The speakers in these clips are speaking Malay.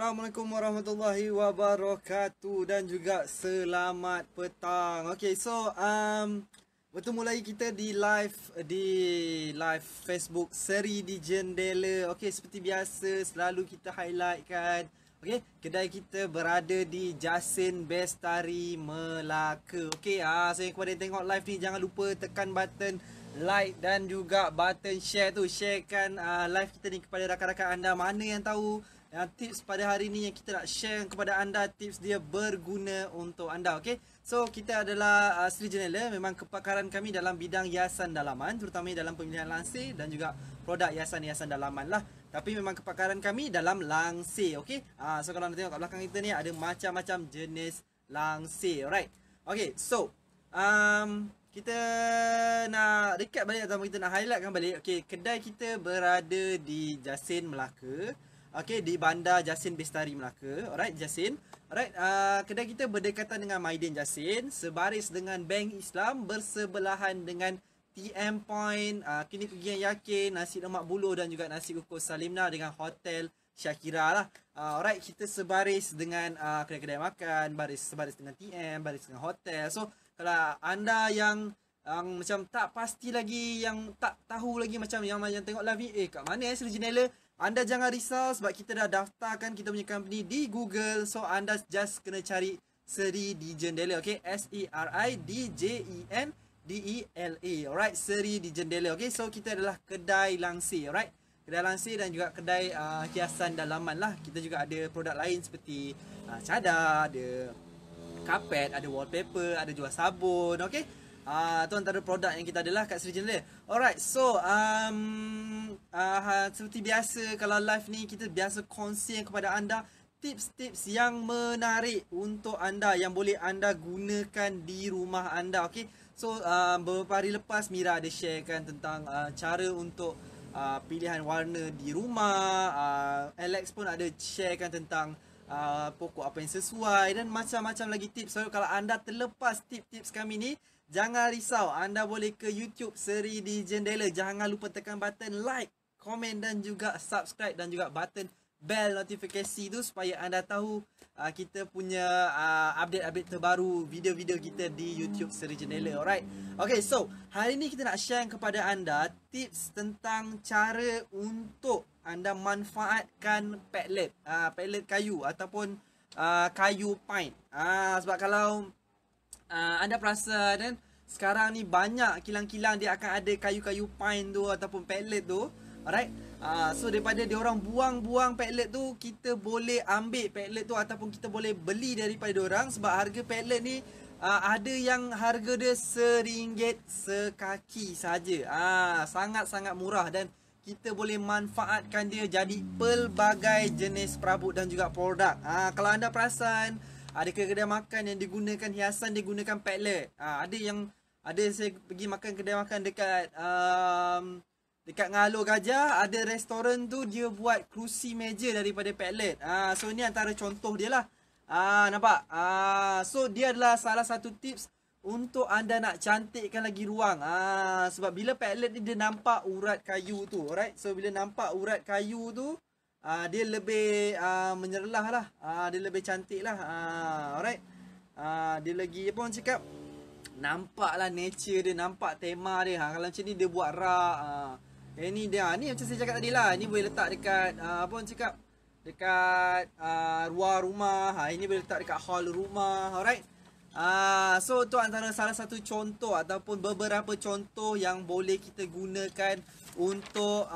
Assalamualaikum warahmatullahi wabarakatuh dan juga selamat petang. Okay, so bertemu lagi kita di live Facebook Seri di Jendela. Okay, seperti biasa selalu kita highlight kan. Okay, kedai kita berada di Jasin Bestari, Melaka. Okay, so yang kepada yang tengok live ni jangan lupa tekan button like dan juga button share tu. Sharekan live kita ni kepada rakan-rakan anda. Mana yang tahu tips pada hari ni yang kita nak share kepada anda, tips dia berguna untuk anda. Okay, so kita adalah Seri Jendela. Memang kepakaran kami dalam bidang hiasan dalaman, terutama dalam pemilihan langsir dan juga produk hiasan-hiasan dalaman lah. Tapi memang kepakaran kami dalam langsir. Okay, so kalau anda tengok kat belakang kita ni ada macam-macam jenis langsir. Alright, okay, so kita nak recap balik atau kita nak highlightkan balik. Okay, kedai kita berada di Jasin, Melaka. Okay, di Bandar Jasin Bestari, Melaka. Alright, Jasin. Alright, kedai kita berdekatan dengan Maidin Jasin, sebaris dengan Bank Islam, bersebelahan dengan TM Point, Klinik Gigi Yang Yakin, Nasi Lemak Buluh dan juga Nasi Kukus Salimna dengan Hotel Syakira lah. Alright, kita sebaris dengan kedai-kedai makan, sebaris dengan TM, baris dengan hotel. So, kalau anda yang macam tak pasti lagi, yang tak tahu lagi macam yang tengok live ni, kat mana Seri Jendela? Anda jangan risau sebab kita dah daftarkan kita punya company di Google. So anda just kena cari Seri di Jendela. Okay, SERIDJENDELA. Alright, Seri di Jendela. Okay, so kita adalah kedai langsir. Alright, kedai langsir dan juga kedai hiasan dalaman lah. Kita juga ada produk lain seperti cadar, ada karpet, ada wallpaper, ada jual sabun. Okay, tu antara produk yang kita adalah kat Seri Jendela. Alright, so seperti biasa kalau live ni kita biasa kongsi kepada anda tips-tips yang menarik untuk anda yang boleh anda gunakan di rumah anda. Okay, so beberapa hari lepas Mira ada sharekan tentang cara untuk pilihan warna di rumah. Alex pun ada sharekan tentang pokok apa yang sesuai dan macam-macam lagi tips. So kalau anda terlepas tips-tips kami ni, jangan risau, anda boleh ke YouTube Seri di Jendela. Jangan lupa tekan button like, komen dan juga subscribe dan juga button bell notifikasi tu supaya anda tahu kita punya update-update terbaru video-video kita di YouTube Seri Jendela. Alright. Okay, so hari ni kita nak share kepada anda tips tentang cara untuk anda manfaatkan padlet, padlet kayu ataupun kayu pine. Sebab kalau anda perasan kan, sekarang ni banyak kilang-kilang dia akan ada kayu-kayu pine tu ataupun padlet tu. Alright. So daripada dia orang buang-buang padlet tu, kita boleh ambil padlet tu ataupun kita boleh beli daripada dia orang. Sebab harga padlet ni ada yang harga dia RM1 sekaki saja. Sangat-sangat murah dan kita boleh manfaatkan dia jadi pelbagai jenis perabot dan juga produk. Kalau anda perasan, ada kedai makan yang digunakan hiasan, dia gunakan padlet. Ada saya pergi makan kedai makan dekat dekat Ngalo Gajah, ada restoran tu dia buat kerusi meja daripada padlet. So ini antara contoh dia lah. Nampak? So dia adalah salah satu tips untuk anda nak cantikkan lagi ruang. Sebab bila padlet ni dia nampak urat kayu tu. Alright. So bila nampak urat kayu tu, dia lebih menyerlah lah. Dia lebih cantik lah. Alright. Dia lagi apa orang cakap, nampak lah nature dia, nampak tema dia. Kalau macam ni dia buat rak. Ni dia, ni macam saya cakap tadi lah. Ni boleh letak dekat apa orang cakap, dekat luar rumah. Ini boleh letak dekat hall rumah. Alright. So tu antara salah satu contoh ataupun beberapa contoh yang boleh kita gunakan untuk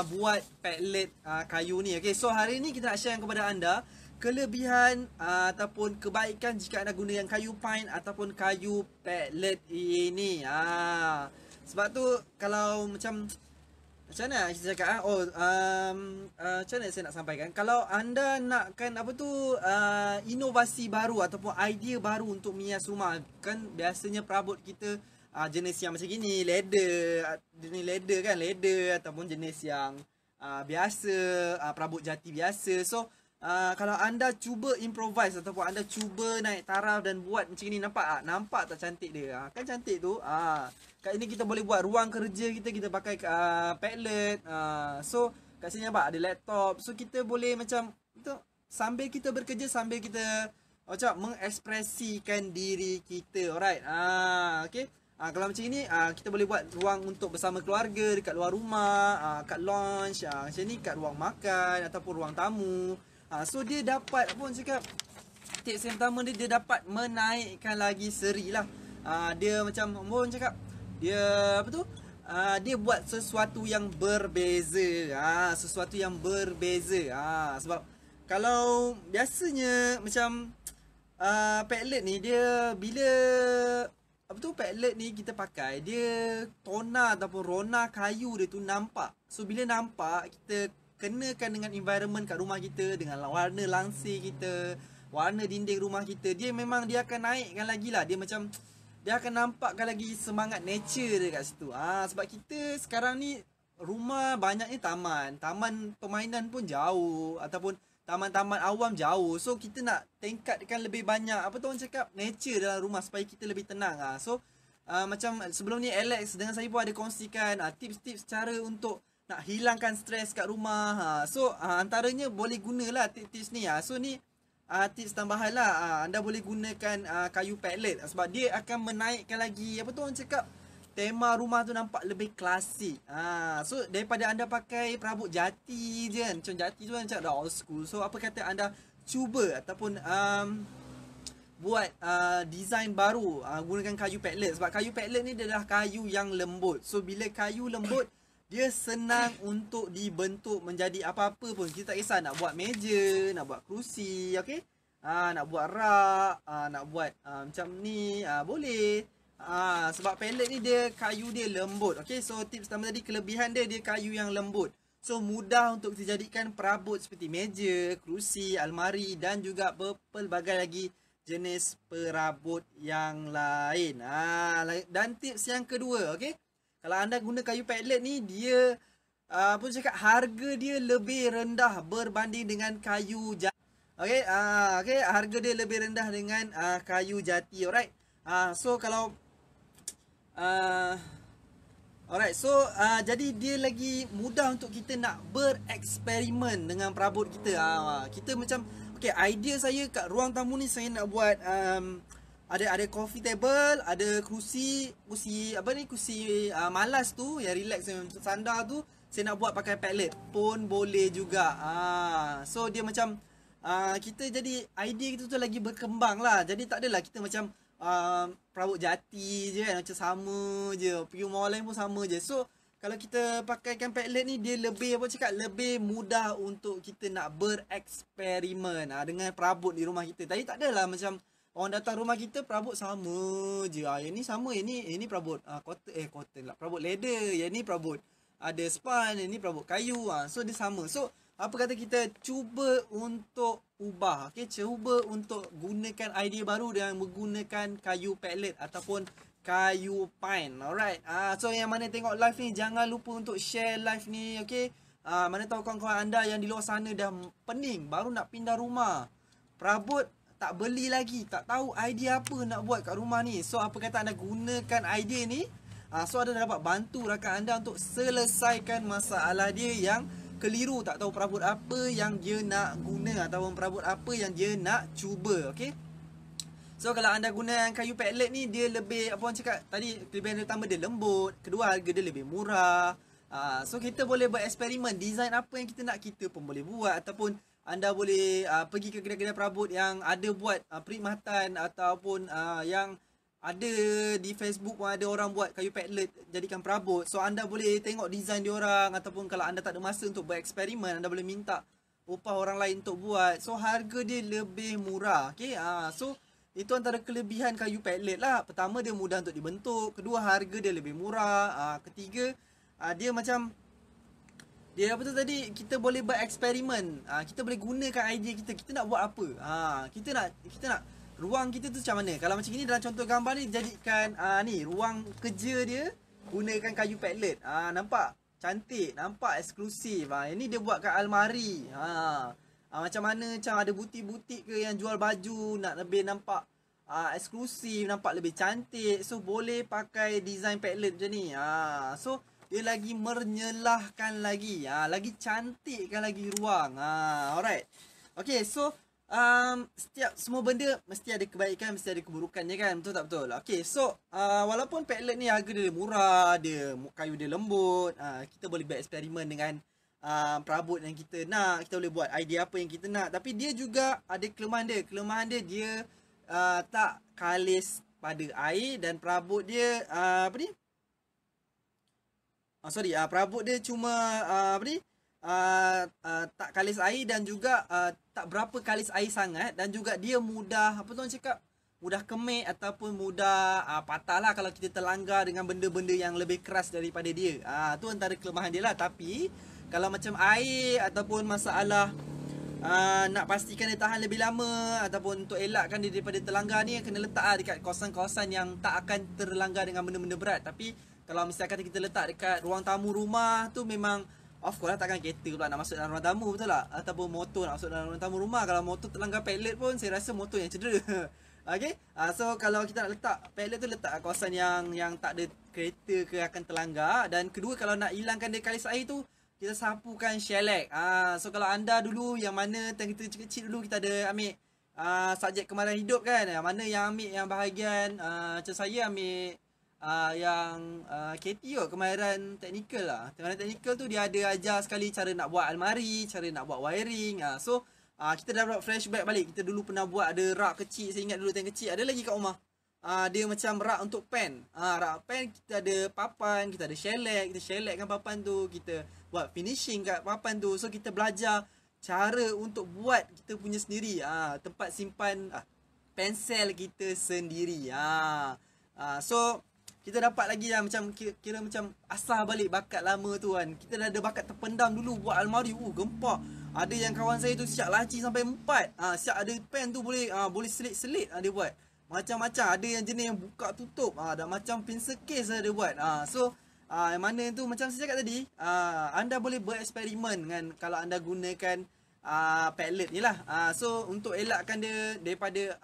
buat padlet kayu ni. Okay, so hari ni kita nak share kepada anda kelebihan ataupun kebaikan jika anda guna yang kayu pine ataupun kayu padlet ini. Sebab tu kalau macam mana saya cakap, macam mana saya nak sampaikan, kalau anda nakkan apa tu inovasi baru ataupun idea baru untuk menghias rumah, kan biasanya perabot kita jenis yang macam gini, leather kan, leather ataupun jenis yang biasa, perabot jati biasa. So kalau anda cuba improvise ataupun anda cuba naik taraf dan buat macam ni, nampak tak cantik dia? Kan cantik tu. Kat ini kita boleh buat ruang kerja kita pakai padlet. So kat sini nampak ada laptop. So kita boleh macam sambil kita bekerja, sambil kita mengekspresikan diri kita. Alright. Okay. Kalau macam ini, kita boleh buat ruang untuk bersama keluarga dekat luar rumah, kat lounge, macam ni kat ruang makan ataupun ruang tamu. So dia dapat, apa orang cakap, tips yang pertama dia dapat menaikkan lagi seri lah. Dia macam, apa orang cakap, dia apa tu, dia buat sesuatu yang berbeza. Sesuatu yang berbeza. Sebab kalau biasanya macam padlet ni, dia bila apa tu, padlet ni kita pakai, dia tona ataupun rona kayu dia tu nampak. So bila nampak, kita kenakan dengan environment kat rumah kita, dengan warna langsir kita, warna dinding rumah kita, dia memang dia akan naikkan lagi lah. Dia macam, dia akan nampakkan lagi semangat nature dia kat situ. Sebab kita sekarang ni rumah banyak ni taman permainan pun jauh, ataupun taman-taman awam jauh. So kita nak tingkatkan lebih banyak, apa tu orang cakap, nature dalam rumah supaya kita lebih tenang. So macam sebelum ni Alex dengan saya pun ada kongsikan tips-tips cara untuk nak hilangkan stres kat rumah. So antaranya boleh gunalah tips-tips ni. So ni tips tambahan lah. Anda boleh gunakan kayu padlet sebab dia akan menaikkan lagi, apa tu orang cakap, tema rumah tu nampak lebih klasik. So daripada anda pakai perabot jati je kan, macam jati tu macam dah old school. So apa kata anda cuba ataupun buat design baru, gunakan kayu padlet. Sebab kayu padlet ni dia adalah kayu yang lembut. So bila kayu lembut, dia senang untuk dibentuk menjadi apa-apa pun. Kita tak kisah nak buat meja, nak buat kerusi, okay? Nak buat rak, nak buat macam ni, boleh. Sebab padlet ni dia kayu dia lembut. Okay, so tips pertama tadi, kelebihan dia, dia kayu yang lembut. So mudah untuk dijadikan perabot seperti meja, kerusi, almari dan juga pelbagai lagi jenis perabot yang lain. Dan tips yang kedua, okay, kalau anda guna kayu padlet ni, dia pun cakap harga dia lebih rendah berbanding dengan kayu jati. Okay, harga dia lebih rendah dengan kayu jati. Alright. So kalau alright, so jadi dia lagi mudah untuk kita nak bereksperimen dengan perabot kita. Kita macam, okay, idea saya kat ruang tamu ni, saya nak buat ada coffee table, ada kerusi apa ni, kerusi malas tu yang relax yang sandar tu, saya nak buat pakai padlet pun boleh juga. So dia macam kita jadi idea kita tu lagi berkembang lah. Jadi tak adalah kita macam perabot jati je kan, macam sama je, pergi rumah lain pun sama je. So kalau kita pakaikan padlet ni, dia lebih, apa cakap, lebih mudah untuk kita nak bereksperimen dengan perabot di rumah kita. Tadi tak adalah macam orang datang rumah kita, perabot sama je. Yang ni sama, ini perabot cotton lah, perabot leather. Yang ni perabot ada span, yang ni perabot kayu. So dia sama. So apa kata kita cuba untuk ubah, okay? Cuba untuk gunakan idea baru dengan menggunakan kayu padlet ataupun kayu pine. Alright. So yang mana tengok live ni, jangan lupa untuk share live ni, okay? Mana tahu kawan-kawan anda yang di luar sana dah pening, baru nak pindah rumah, perabot tak beli lagi, tak tahu idea apa nak buat kat rumah ni. So apa kata anda gunakan idea ni, so anda dapat bantu rakan anda untuk selesaikan masalah dia yang keliru, tak tahu perabot apa yang dia nak guna ataupun perabot apa yang dia nak cuba. Okay, so kalau anda guna kayu padlet ni, dia lebih, apa orang cakap tadi, kelebihan pertama dia lembut, kedua harga dia lebih murah. So kita boleh bereksperimen, design apa yang kita nak, kita pun boleh buat. Ataupun anda boleh pergi ke kedai-kedai perabot yang ada buat perkhidmatan, ataupun yang ada di Facebook pun ada orang buat kayu padlet jadikan perabot. So anda boleh tengok design diorang, ataupun kalau anda tak ada masa untuk bereksperimen, anda boleh minta upah orang lain untuk buat. So harga dia lebih murah. Okay, so itu antara kelebihan kayu padlet lah. Pertama, dia mudah untuk dibentuk. Kedua, harga dia lebih murah. Ketiga, dia macam, dia apa tu tadi, kita boleh bereksperimen. Kita boleh gunakan idea kita. Kita nak buat apa? Kita nak ruang kita tu macam mana? Kalau macam ni dalam contoh gambar ni, jadikan ni ruang kerja dia, gunakan kayu padlet. Nampak cantik, nampak eksklusif. Ini dia buat kat almari. Macam mana, macam ada butik-butik ke yang jual baju, nak lebih nampak eksklusif, nampak lebih cantik. So boleh pakai design padlet macam ni. So dia lagi menyelahkan lagi, lagi cantikkan lagi ruang. Alright. Okay, so setiap semua benda mesti ada kebaikan, mesti ada keburukannya kan, betul tak betul? Okay, so walaupun padlet ni harga dia murah, kayu dia lembut, kita boleh buat eksperimen dengan perabot yang kita nak, kita boleh buat idea apa yang kita nak, tapi dia juga ada kelemahan dia. Kelemahan dia, dia tak kalis pada air, dan perabot dia apa ni? Perabot dia cuma apa ni? Tak kalis air, dan juga tak berapa kalis air sangat, dan juga dia mudah, apa tu orang cakap, mudah kemik ataupun mudah patah lah kalau kita terlanggar dengan benda-benda yang lebih keras daripada dia. Tu antara kelemahan dia lah. Tapi kalau macam air ataupun masalah nak pastikan dia tahan lebih lama, ataupun untuk elakkan dia daripada terlanggar ni, kena letak dekat kawasan-kawasan yang tak akan terlanggar dengan benda-benda berat. Tapi kalau misalkan kita letak dekat ruang tamu rumah tu, memang of course lah, takkan kereta pula nak masuk dalam ruang tamu, betul tak? Ataupun motor nak masuk dalam ruang tamu rumah. Kalau motor terlanggar padlet pun, saya rasa motor yang cedera. Okay, so kalau kita nak letak padlet tu, letak kawasan yang tak ada kereta ke akan terlanggar. Dan kedua, kalau nak hilangkan dia kalis air tu, kita sapukan shellac. So kalau anda dulu, yang mana time kita kecil-kecil dulu, kita ada ambil subjek kemahiran hidup kan, yang mana yang ambil yang bahagian macam saya ambil yang KT kot, kemahiran teknikal lah. Kemahiran teknikal tu dia ada ajar sekali cara nak buat almari, cara nak buat wiring. So kita dah buat flashback balik. Kita dulu pernah buat ada rak kecil, saya ingat dulu time kecil, ada lagi kat rumah. Dia macam rak untuk pen. Rak pen, kita ada papan, kita ada shellac, kita shellac kan papan tu, kita buat finishing kat papan tu. So kita belajar cara untuk buat kita punya sendiri, tempat simpan pensel kita sendiri. So kita dapat lagi lah, macam kira macam asah balik bakat lama tu kan. Kita dah ada bakat terpendam dulu buat almari. Gempak. Ada yang kawan saya tu siap laci sampai 4. Siap ada pen tu boleh selit-selit dia buat. Macam-macam. Ada yang jenis yang buka tutup. Dah macam pencil case lah dia buat. So yang mana tu macam saya cakap tadi, anda boleh bereksperimen dengan kalau anda gunakan padlet ni lah. So untuk elakkan dia daripada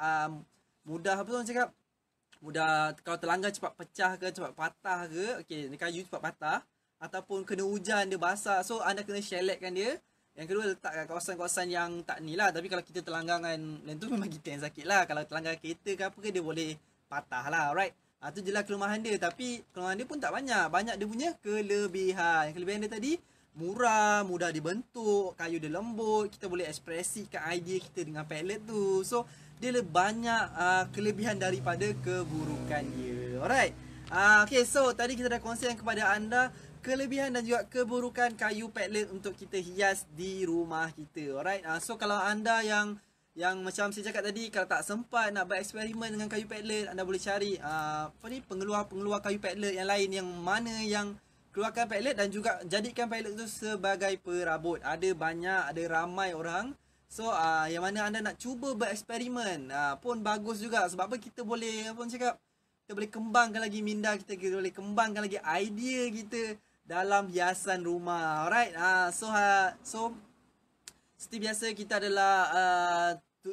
mudah, apa tu orang cakap, mudah kalau terlanggar cepat pecah ke, cepat patah ke, okey, kayu cepat patah, ataupun kena hujan dia basah. So anda kena shellackan dia. Yang kedua, letak kat kawasan-kawasan yang tak ni lah. Tapi kalau kita terlanggar dengan, dan tu memang kita yang sakit lah. Kalau terlanggar kereta ke apa ke, dia boleh patah lah, alright. Tu je lah kelemahan dia. Tapi kelemahan dia pun tak banyak. Banyak dia punya kelebihan. Kelebihan dia tadi, murah, mudah dibentuk, kayu dia lembut, kita boleh ekspresikan idea kita dengan padlet tu. So dia banyak kelebihan daripada keburukan dia. Alright. Okay, so tadi kita dah kongsikan kepada anda kelebihan dan juga keburukan kayu padlet untuk kita hias di rumah kita. Alright. So kalau anda yang macam saya cakap tadi, kalau tak sempat nak bereksperimen dengan kayu padlet, anda boleh cari pengeluar kayu padlet yang lain, yang mana yang keluarkan padlet dan juga jadikan padlet tu sebagai perabot. Ada banyak, ada ramai orang. So yang mana anda nak cuba bereksperimen pun bagus juga. Sebab apa, kita boleh, apa orang cakap, kita boleh kembangkan lagi minda kita, kita boleh kembangkan lagi idea kita dalam hiasan rumah. Alright. So seperti biasa, kita adalah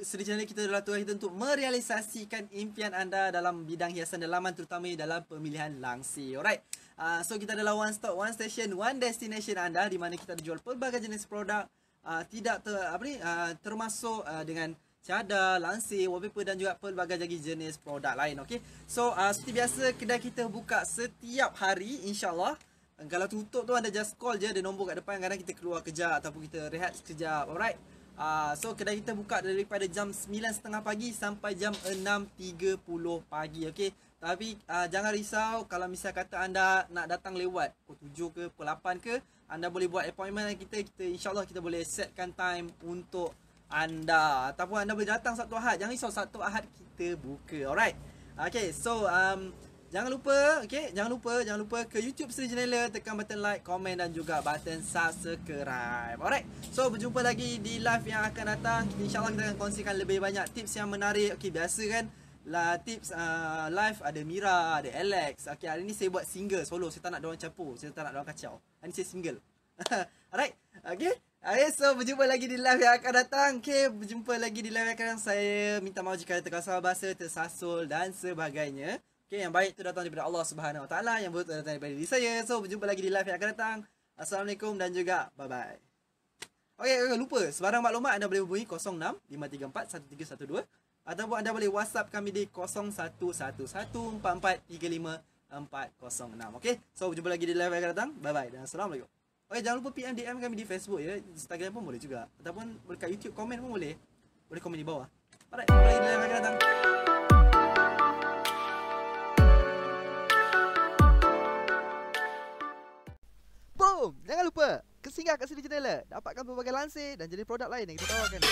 Seri Channel, kita adalah tuan kita untuk merealisasikan impian anda dalam bidang hiasan dalaman, terutama dalam pemilihan langsir. Alright. So kita adalah one stop, one station, one destination anda, di mana kita jual pelbagai jenis produk, termasuk dengan cadar, langsir, wallpaper dan juga pelbagai lagi jenis produk lain. Okay. So seperti biasa, kedai kita buka setiap hari, insyaAllah. Kalau tutup tu, anda just call je, ada nombor kat depan. Kadang kita keluar kejap ataupun kita rehat sekejap. Alright. So kedai kita buka daripada jam 9.30 pagi sampai jam 6.30 pagi. Okay. Tapi jangan risau kalau misal kata anda nak datang lewat pukul 7 ke pukul 8 ke, anda boleh buat appointment dengan kita. InsyaAllah kita boleh setkan time untuk anda. Ataupun anda boleh datang Sabtu Ahad. Jangan risau, Sabtu Ahad kita buka. Alright. Okay, so jangan lupa ke YouTube Seri Channel, tekan button like, komen dan juga button subscribe. Alright. So berjumpa lagi di live yang akan datang. InsyaAllah kita akan kongsikan lebih banyak tips yang menarik. Okay, biasa kan lah tips live ada Mira, ada Alex. Okay, hari ni saya buat single solo. Saya tak nak diorang campur, saya tak nak diorang kacau. Hari ni saya single. Alright. Okay. Okay, so berjumpa lagi di live yang akan datang. Okay, berjumpa lagi di live yang akan datang. Saya minta maaf jika ada terkasar bahasa, tersasul dan sebagainya. Okay, yang baik itu datang daripada Allah Subhanahu Wa Taala, yang buruk itu datang daripada diri saya. So berjumpa lagi di live yang akan datang. Assalamualaikum dan juga bye-bye. Okey, lupa. Sebarang maklumat anda boleh hubungi 06-534-1312 ataupun anda boleh WhatsApp kami di 01114435-406. Okey. So jumpa lagi di live yang akan datang. Bye bye dan assalamualaikum. Okey, jangan lupa PM DM kami di Facebook ya. Instagram pun boleh juga. Ataupun dekat YouTube komen pun boleh. Boleh komen di bawah. Alright, jumpa lagi di live yang akan datang. Boom! Jangan lupa singgah kat sini channel. Dapatkan pelbagai lansir dan jenis produk lain yang kita tawarkan.